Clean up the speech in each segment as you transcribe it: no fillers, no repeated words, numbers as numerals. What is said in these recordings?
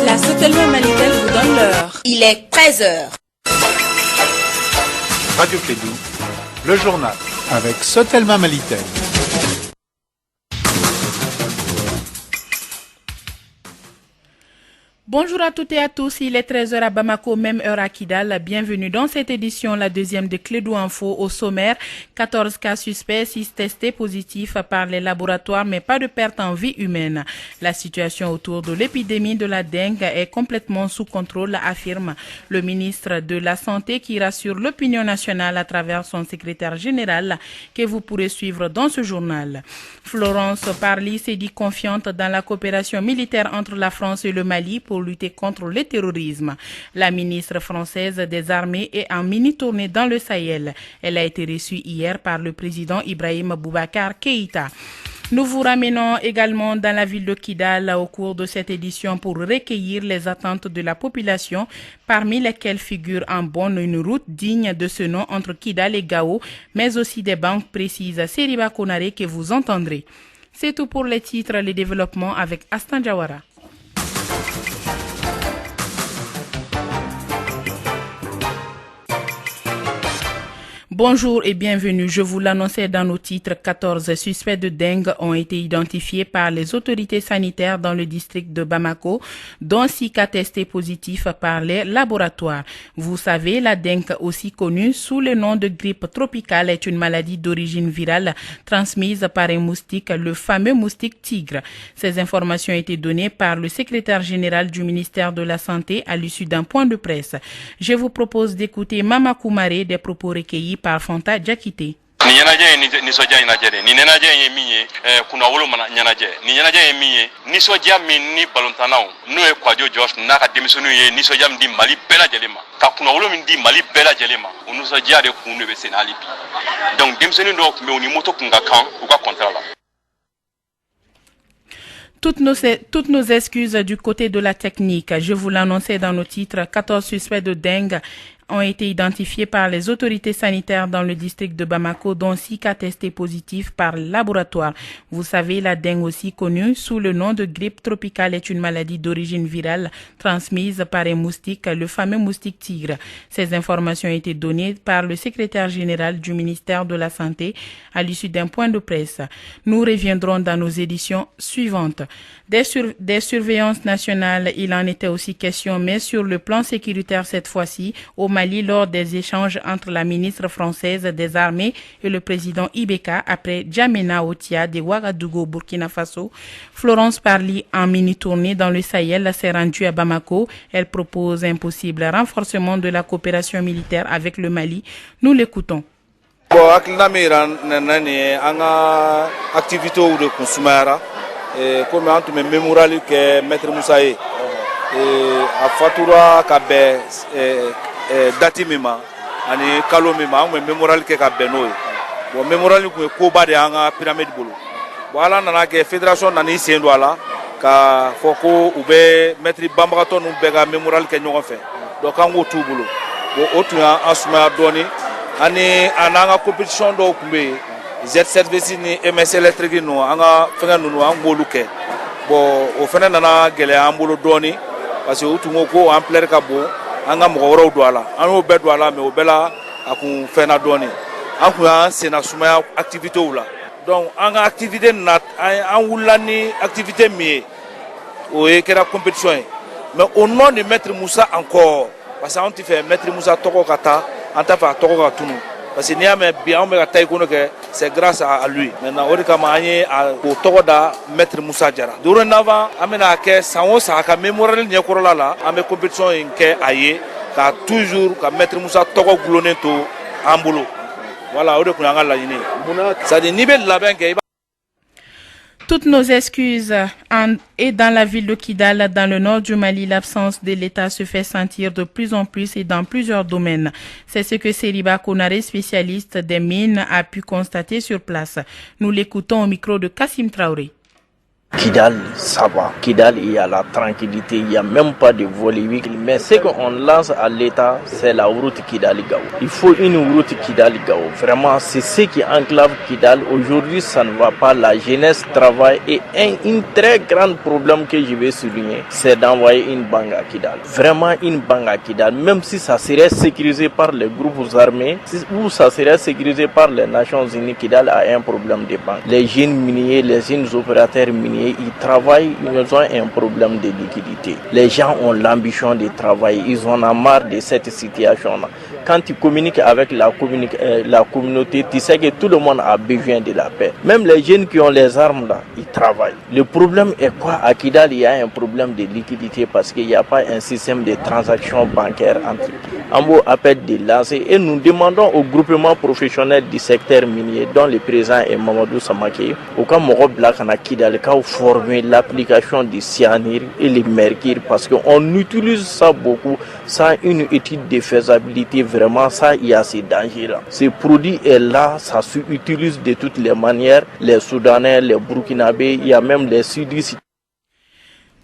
La Sotelma Malitel vous donne l'heure. Il est 13h. Radio Clédou, le journal avec Sotelma Malitel. Bonjour à toutes et à tous, il est 13h à Bamako, même heure à Kidal. Bienvenue dans cette édition, la deuxième de Clédou Info. Au sommaire, 14 cas suspects, 6 testés positifs par les laboratoires, mais pas de perte en vie humaine. La situation autour de l'épidémie de la dengue est complètement sous contrôle, affirme le ministre de la Santé qui rassure l'opinion nationale à travers son secrétaire général que vous pourrez suivre dans ce journal. Florence Parly s'est dit confiante dans la coopération militaire entre la France et le Mali pour lutter contre le terrorisme. La ministre française des Armées est en mini-tournée dans le Sahel. Elle a été reçue hier par le président Ibrahim Boubacar Keïta. Nous vous ramenons également dans la ville de Kidal au cours de cette édition pour recueillir les attentes de la population, parmi lesquelles figure en bonne une route digne de ce nom entre Kidal et Gao, mais aussi des banques précises Seriba Konare que vous entendrez. C'est tout pour les titres, les développements avec Astan Jawara. Bonjour et bienvenue. Je vous l'annonçais dans nos titres, 14 suspects de dengue ont été identifiés par les autorités sanitaires dans le district de Bamako, dont 6 cas testés positifs par les laboratoires. Vous savez, la dengue, aussi connue sous le nom de grippe tropicale, est une maladie d'origine virale transmise par un moustique, le fameux moustique tigre. Ces informations ont été données par le secrétaire général du ministère de la Santé à l'issue d'un point de presse. Je vous propose d'écouter Mama Koumaré, des propos recueillis par Fonta Diakité. Ni ɲɛnajɛ ni nisɔndiya in lajɛ de ni ɲɛnajɛ ye min ye kunna wolo mana ɲɛnajɛ ni ɲɛnajɛ ye min ye nisɔndiya min ni balontannaw n'o ye Kwadjo George n'a ka denmisɛnninw ye nisɔndiya min di Mali bɛɛ lajɛlen ma ka kunna wolo min di Mali bɛɛ lajɛlen ma o nisɔndiya de kun de bɛ sen hali bi donc denmisɛnnin dɔw tun bɛ u ni moto kun ka kan u ka contrat la. Toutes nos excuses du côté de la technique. Je vous l'annonçais dans nos titres, 14 suspects de dengue ont été identifiés par les autorités sanitaires dans le district de Bamako, dont 6 cas testés positifs par laboratoire. Vous savez, la dengue, aussi connue sous le nom de grippe tropicale, est une maladie d'origine virale transmise par un moustique, le fameux moustique tigre. Ces informations ont été données par le secrétaire général du ministère de la Santé à l'issue d'un point de presse. Nous reviendrons dans nos éditions suivantes. Des surveillances nationales, il en était aussi question, mais sur le plan sécuritaire cette fois-ci, au Mali, lors des échanges entre la ministre française des Armées et le président Ibeka après Djamena Otia de Ouagadougou, Burkina Faso. Florence Parly, en mini-tournée dans le Sahel, s'est rendue à Bamako. Elle propose un possible renforcement de la coopération militaire avec le Mali. Nous l'écoutons. Bon, hakilina min yira nana nin ye an ka activités de kunsumaya komi an tun bɛ mémorali kɛ maître Musa ye a fatura ka bɛn date min ma ani kalo min ma an tun bɛ mémorali kɛ ka bɛn n'o ye bon mémorali tun ye koba de y'an ka pyramide bolo bon ala nana kɛ fédération nana i sen don a la ka fɔ ko u bɛ maître banbagatɔ ninnu bɛɛ ka mémorali kɛ ɲɔgɔn fɛ donc k'an k'o t'u bolo bon o tun y'an sumaya dɔɔni ani a n'an ka compétition dɔw tun bɛ yen Z-Service ni MS électrique ninnu an ka fɛngɛ ninnu an b'olu kɛ bon o fana nana gɛlɛya an bolo dɔɔni parce que u tun ko ko ampleur ka bon an ka mɔgɔ wɛrɛw don a la an y'o bɛɛ don a la mais o bɛɛ la a kun fɛnna dɔɔni an kun y'an senna sumaya activités la donc an ka activité na an wulila ni activité min ye o ye kɛra compétition ye mais au nom de maître Moussa encore parce que an tɛ fɛ maître Moussa tɔgɔ ka taa an t'a fɛ a tɔgɔ ka tunu parce que n'i y'a mɛn bi anw bɛ ka taekwondo kɛ c'est grâce à lui maintenant o de kama an ye o tɔgɔ da maître Moussa Jara dorénavant an bɛna kɛ san o san a ka mémorial ɲɛkɔrɔla la an bɛ compétition in kɛ a ye ka toujours ka maître Moussa tɔgɔ gulonnen to an bolo voilà o de kun y'an ka laɲini c'est à dire n'i bɛ labɛn kɛ Toutes nos excuses. Et dans la ville de Kidal, dans le nord du Mali, l'absence de l'État se fait sentir de plus en plus et dans plusieurs domaines. C'est ce que Seriba Konare, spécialiste des mines, a pu constater sur place. Nous l'écoutons au micro de Kassim Traoré. Kidal, ça va. Kidal, il y a la tranquillité, il n'y a même pas de volémique. Mais ce qu'on lance à l'État, c'est la route Kidal-Gao. Il faut une route Kidal-Gao. Vraiment, c'est ce qui enclave Kidal. Aujourd'hui, ça ne va pas. La jeunesse travaille et un très grand problème que je vais souligner, c'est d'envoyer une banque à Kidal. Vraiment une banque à Kidal, même si ça serait sécurisé par les groupes armés ou ça serait sécurisé par les Nations Unies, Kidal a un problème de banque. Les jeunes miniers, les jeunes opérateurs miniers, ils travaillent, ils ont un problème de liquidité. Les gens ont l'ambition de travailler, ils en ont marre de cette situation-là. Quand tu communiques avec la communauté, tu sais que tout le monde a besoin de la paix. Même les jeunes qui ont les armes là, ils travaillent. Le problème est quoi? À Kidal, il y a un problème de liquidité parce qu'il n'y a pas un système de transactions bancaires entre Ambo appelle de lancer et nous demandons au groupement professionnel du secteur minier, dont le président est Mamadou Samake, au cas où Black à Kidal, former l'application du cyanure et le mercure parce qu'on utilise ça beaucoup sans une étude de faisabilité. Vraiment, ça, il y a ces dangers-là. Ce produit est là, ça s'utilise de toutes les manières. Les Soudanais, les Burkinabés, il y a même les Sudistes.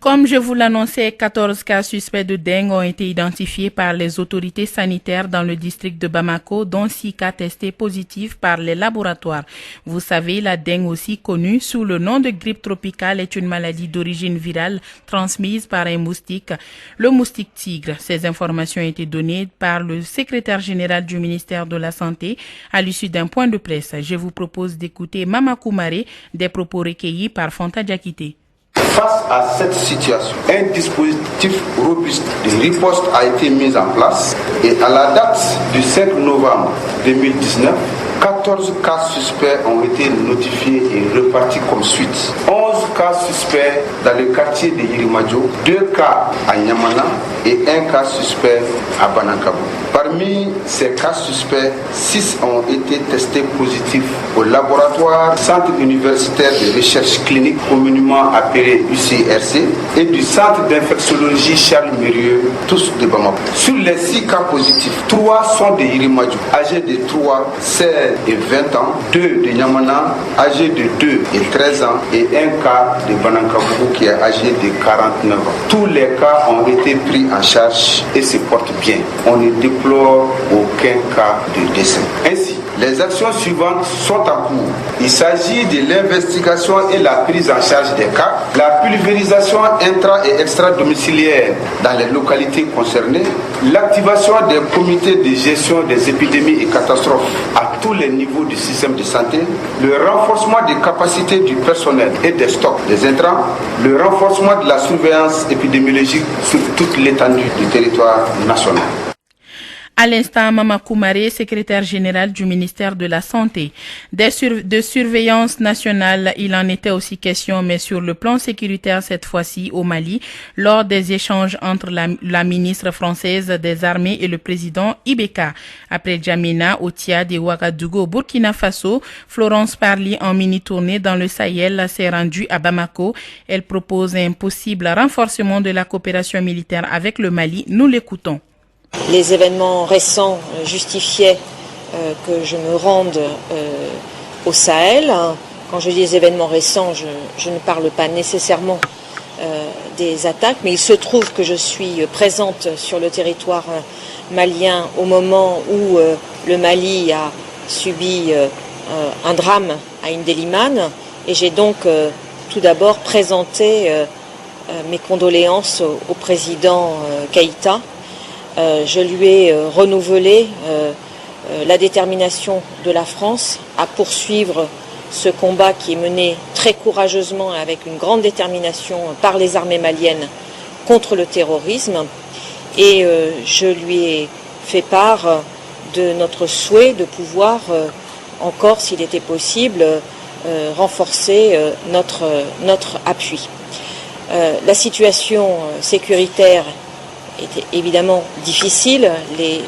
Comme je vous l'annonçais, 14 cas suspects de dengue ont été identifiés par les autorités sanitaires dans le district de Bamako, dont 6 cas testés positifs par les laboratoires. Vous savez, la dengue, aussi connue sous le nom de grippe tropicale, est une maladie d'origine virale transmise par un moustique, le moustique tigre. Ces informations ont été données par le secrétaire général du ministère de la Santé à l'issue d'un point de presse. Je vous propose d'écouter Mama Koumaré, des propos recueillis par Fanta Diakité. Face à cette situation, un dispositif robuste de riposte a été mis en place et à la date du 5 novembre 2019, 14 cas suspects ont été notifiés et repartis comme suite. 11 cas suspects dans le quartier de Yirimadjo, 2 cas à Nyamana et 1 cas suspect à Banakabou. Parmi ces cas suspects, 6 ont été testés positifs au laboratoire Centre universitaire de recherche clinique communément appelé UCRC et du Centre d'infectiologie Charles Mérieux, tous de Bamako. Sur les 6 cas positifs, 3 sont de Yirimadjo, âgés de 3, 16 et 20 ans, 2 de Nyamana, âgés de 2 et 13 ans et 1 cas de Banakabou qui est âgé de 49 ans. Tous les cas ont été pris en charge et se portent bien. On ne déplore aucun cas de décès. Ainsi, les actions suivantes sont en cours. Il s'agit de l'investigation et la prise en charge des cas, la pulvérisation intra- et extra-domiciliaire dans les localités concernées, l'activation des comités de gestion des épidémies et catastrophes à tous les niveaux du système de santé, le renforcement des capacités du personnel et des stocks des intrants, le renforcement de la surveillance épidémiologique sur toute l'étendue du territoire national. À l'instant, Mama Koumaré, secrétaire général du ministère de la Santé. De surveillance nationale, il en était aussi question, mais sur le plan sécuritaire cette fois-ci au Mali, lors des échanges entre la ministre française des Armées et le président Ibeka. Après Djamena, au Tchad et Ouagadougou, Burkina Faso, Florence Parly, en mini-tournée dans le Sahel, s'est rendue à Bamako. Elle propose un possible renforcement de la coopération militaire avec le Mali. Nous l'écoutons. Les événements récents justifiaient que je me rende au Sahel. Quand je dis des événements récents, je ne parle pas nécessairement des attaques, mais il se trouve que je suis présente sur le territoire malien au moment où le Mali a subi un drame à Indelimane, et j'ai donc tout d'abord présenté mes condoléances au président Keïta. Je lui ai renouvelé la détermination de la France à poursuivre ce combat qui est mené très courageusement et avec une grande détermination par les armées maliennes contre le terrorisme. Et je lui ai fait part de notre souhait de pouvoir encore, s'il était possible, renforcer notre appui. La situation sécuritaire était évidemment difficile, les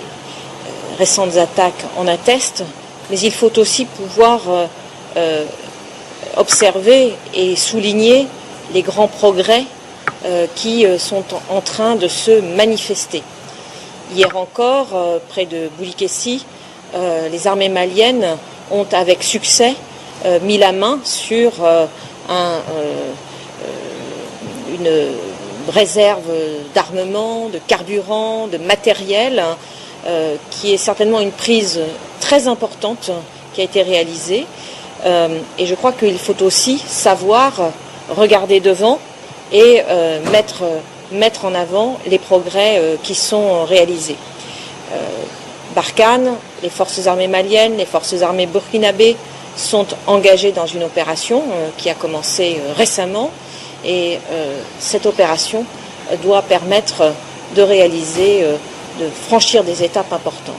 récentes attaques en attestent, mais il faut aussi pouvoir observer et souligner les grands progrès qui sont en train de se manifester. Hier encore, près de Boulikessi, les armées maliennes ont avec succès mis la main sur une réserve d'armement, de carburant, de matériel, qui est certainement une prise très importante qui a été réalisée. Et je crois qu'il faut aussi savoir regarder devant et mettre en avant les progrès qui sont réalisés. Barkhane, les forces armées maliennes, les forces armées burkinabées sont engagées dans une opération qui a commencé récemment et cette opération doit permettre de réaliser, de franchir des étapes importantes.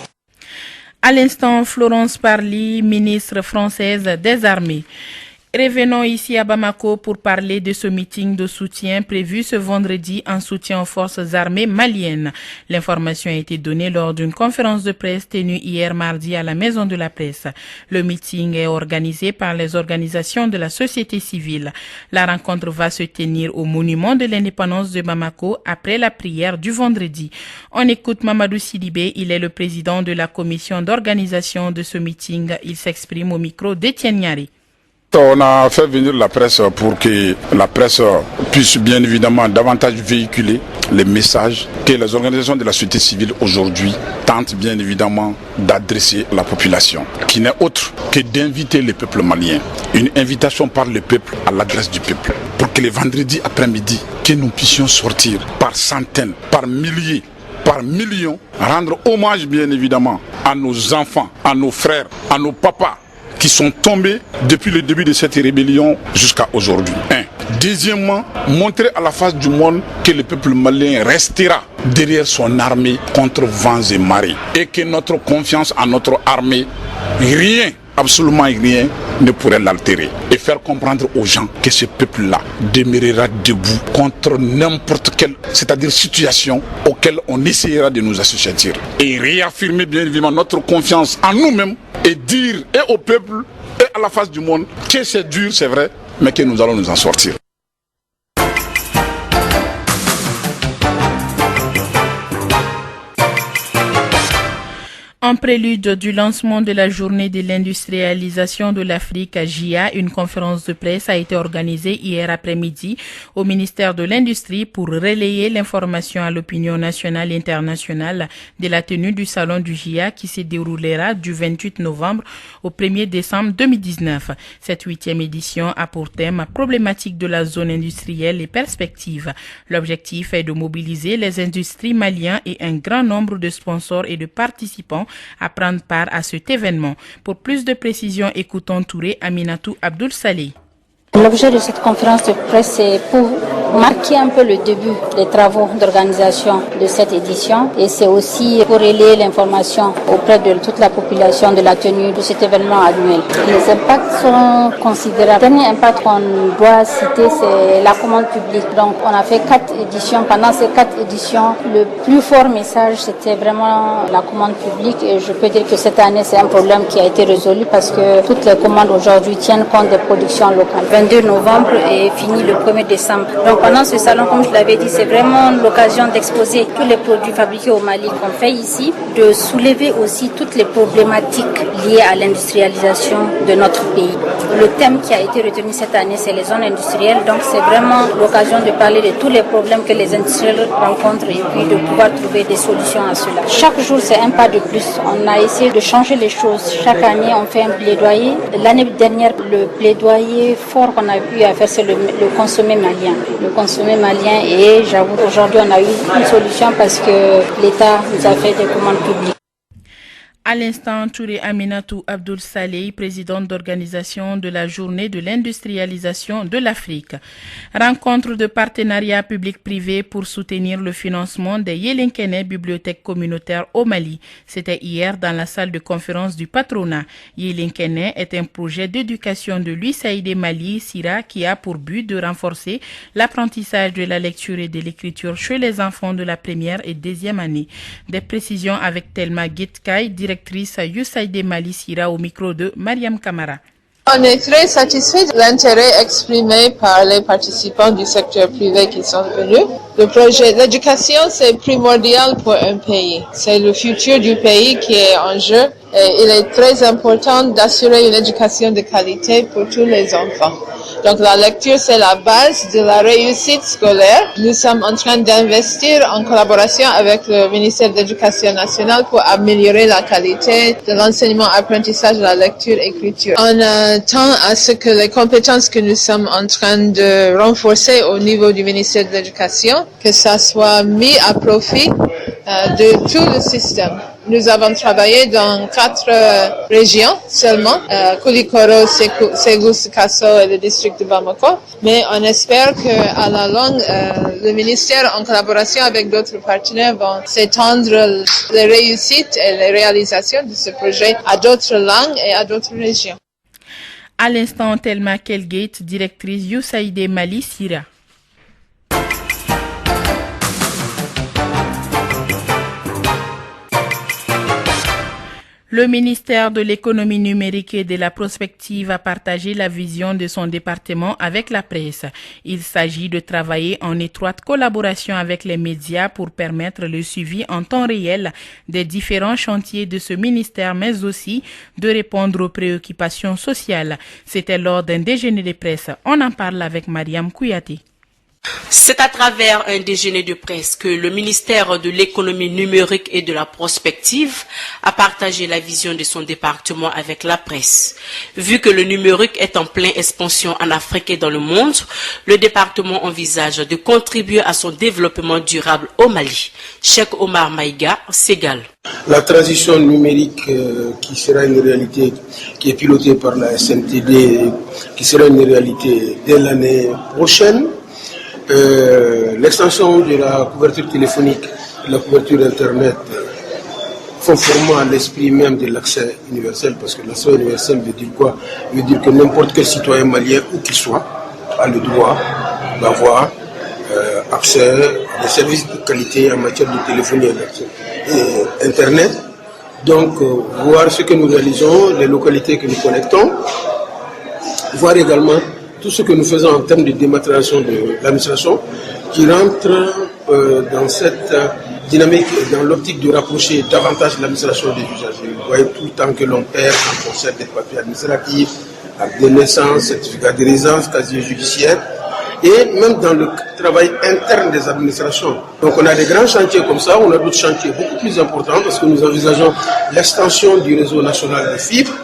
À l'instant, Florence Parly, ministre française des Armées. Revenons ici à Bamako pour parler de ce meeting de soutien prévu ce vendredi en soutien aux forces armées maliennes. L'information a été donnée lors d'une conférence de presse tenue hier mardi à la Maison de la Presse. Le meeting est organisé par les organisations de la société civile. La rencontre va se tenir au monument de l'indépendance de Bamako après la prière du vendredi. On écoute Mamadou Sidibé, il est le président de la commission d'organisation de ce meeting. Il s'exprime au micro d'Étienne Niari. On a fait venir la presse pour que la presse puisse bien évidemment davantage véhiculer les messages que les organisations de la société civile aujourd'hui tentent bien évidemment d'adresser à la population, qui n'est autre que d'inviter le peuple malien. Une invitation par le peuple à l'adresse du peuple, pour que les vendredis après-midi, que nous puissions sortir par centaines, par milliers, par millions, rendre hommage bien évidemment à nos enfants, à nos frères, à nos papas, qui sont tombés depuis le début de cette rébellion jusqu'à aujourd'hui. Deuxièmement, montrer à la face du monde que le peuple malien restera derrière son armée contre vents et marées et que notre confiance en notre armée, rien, absolument rien, ne pourrait l'altérer. Et faire comprendre aux gens que ce peuple-là demeurera debout contre n'importe quelle, c'est-à-dire situation auquel on essaiera de nous assujettir. Et réaffirmer bien évidemment notre confiance en nous-mêmes et dire et au peuple et à la face du monde que c'est dur, c'est vrai, mais que nous allons nous en sortir. En prélude du lancement de la journée de l'industrialisation de l'Afrique à JIA, une conférence de presse a été organisée hier après-midi au ministère de l'Industrie pour relayer l'information à l'opinion nationale et internationale de la tenue du salon du JIA qui se déroulera du 28 novembre au 1er décembre 2019. Cette 8e édition a pour thème problématique de la zone industrielle et perspectives. L'objectif est de mobiliser les industries maliennes et un grand nombre de sponsors et de participants à prendre part à cet événement. Pour plus de précisions, écoutons Touré Aminatou Abdoul Saleh. L'objet de cette conférence de presse, c'est pour marquer un peu le début des travaux d'organisation de cette édition et c'est aussi pour relayer l'information auprès de toute la population de la tenue de cet événement annuel. Les impacts sont considérables. Le dernier impact qu'on doit citer, c'est la commande publique. Donc on a fait 4 éditions. Pendant ces 4 éditions, le plus fort message, c'était vraiment la commande publique et je peux dire que cette année, c'est un problème qui a été résolu parce que toutes les commandes aujourd'hui tiennent compte des productions locales. 22 novembre et fini le 1er décembre. Donc pendant ce salon, comme je l'avais dit, c'est vraiment l'occasion d'exposer tous les produits fabriqués au Mali qu'on fait ici, de soulever aussi toutes les problématiques liées à l'industrialisation de notre pays. Le thème qui a été retenu cette année, c'est les zones industrielles. Donc c'est vraiment l'occasion de parler de tous les problèmes que les industriels rencontrent et puis de pouvoir trouver des solutions à cela. Chaque jour, c'est un pas de plus. On a essayé de changer les choses. Chaque année, on fait un plaidoyer. L'année dernière, le plaidoyer fort qu'on a eu à faire, c'est le consommé malien. Le consommé malien et j'avoue qu'aujourd'hui, on a eu une solution parce que l'État nous a fait des commandes publiques. À l'instant, Touré Aminatou Abdoul Saleh, présidente d'organisation de la journée de l'industrialisation de l'Afrique. Rencontre de partenariat public-privé pour soutenir le financement des Yelenkene bibliothèques communautaires au Mali. C'était hier dans la salle de conférence du patronat. Yelenkene est un projet d'éducation de l'USAID Mali, SIRA, qui a pour but de renforcer l'apprentissage de la lecture et de l'écriture chez les enfants de la première et deuxième année. Des précisions avec Thelma Guetkai, directrice USAID Mali Sira au micro de Mariam Kamara. On est très satisfait de l'intérêt exprimé par les participants du secteur privé qui sont venus. Le projet d'éducation, c'est primordial pour un pays. C'est le futur du pays qui est en jeu. Et il est très important d'assurer une éducation de qualité pour tous les enfants. Donc la lecture, c'est la base de la réussite scolaire. Nous sommes en train d'investir en collaboration avec le ministère de l'Éducation nationale pour améliorer la qualité de l'enseignement-apprentissage de la lecture-écriture. On tend à ce que les compétences que nous sommes en train de renforcer au niveau du ministère de l'Éducation, que ça soit mis à profit de tout le système. Nous avons travaillé dans 4 régions seulement, Koulikoro, Ségou, Sikasso et le district de Bamako. Mais on espère qu'à la longue, le ministère, en collaboration avec d'autres partenaires, vont s'étendre les réussites et les réalisations de ce projet à d'autres langues et à d'autres régions. À l'instant, Thelma Kelgate, directrice USAID Mali Sira. Le ministère de l'économie numérique et de la prospective a partagé la vision de son département avec la presse. Il s'agit de travailler en étroite collaboration avec les médias pour permettre le suivi en temps réel des différents chantiers de ce ministère, mais aussi de répondre aux préoccupations sociales. C'était lors d'un déjeuner de presse. On en parle avec Mariam Kouyaté. C'est à travers un déjeuner de presse que le ministère de l'économie numérique et de la prospective a partagé la vision de son département avec la presse. Vu que le numérique est en pleine expansion en Afrique et dans le monde, le département envisage de contribuer à son développement durable au Mali. Cheikh Omar Maïga, Ségal. La transition numérique qui sera une réalité, qui est pilotée par la SNTD, qui sera une réalité dès l'année prochaine. L'extension de la couverture téléphonique, la couverture Internet, conformément à l'esprit même de l'accès universel, parce que l'accès universel veut dire quoi? Veut dire que n'importe quel citoyen malien, où qu'il soit, a le droit d'avoir accès à des services de qualité en matière de téléphonie et Internet. Donc, voir ce que nous réalisons, les localités que nous connectons, voir également tout ce que nous faisons en termes de dématérialisation de l'administration qui rentre dans cette dynamique et dans l'optique de rapprocher davantage l'administration des usagers. Vous voyez tout le temps que l'on perd en concerne des papiers administratifs, actes de naissance, certificats de résidence, casier judiciaire, et même dans le travail interne des administrations. Donc on a des grands chantiers comme ça, on a d'autres chantiers beaucoup plus importants parce que nous envisageons l'extension du réseau national de fibres.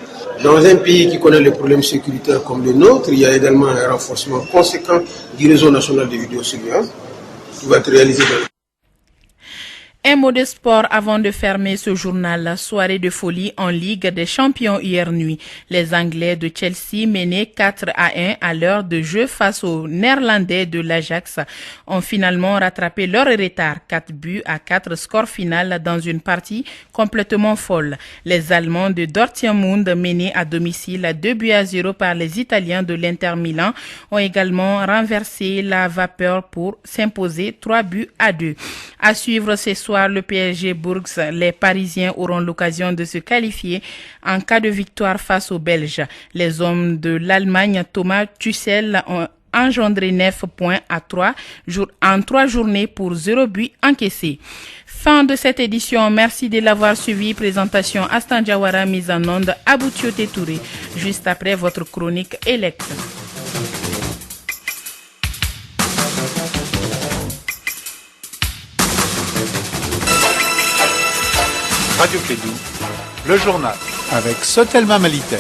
Dans un pays qui connaît les problèmes sécuritaires comme le nôtre, il y a également un renforcement conséquent du réseau national de vidéosurveillance qui va être réalisé dans Un mot de sport avant de fermer ce journal. La soirée de folie en Ligue des Champions hier nuit. Les Anglais de Chelsea menaient 4-1 à l'heure de jeu face aux Néerlandais de l'Ajax ont finalement rattrapé leur retard. 4-4 score final dans une partie complètement folle. Les Allemands de Dortmund menés à domicile 2-0 par les Italiens de l'Inter Milan ont également renversé la vapeur pour s'imposer 3-2. À suivre ce soir le PSG Bourges, les Parisiens auront l'occasion de se qualifier en cas de victoire face aux Belges. Les hommes de l'Allemagne, Thomas Tuchel, ont engendré 9 points en 3 journées pour 0 but encaissé. Fin de cette édition. Merci de l'avoir suivi. Présentation Astan Diawara, mise en onde Abou Tioté Touré. Juste après votre chronique Elect. Radio Clédou, le journal avec Sotelma Malitel.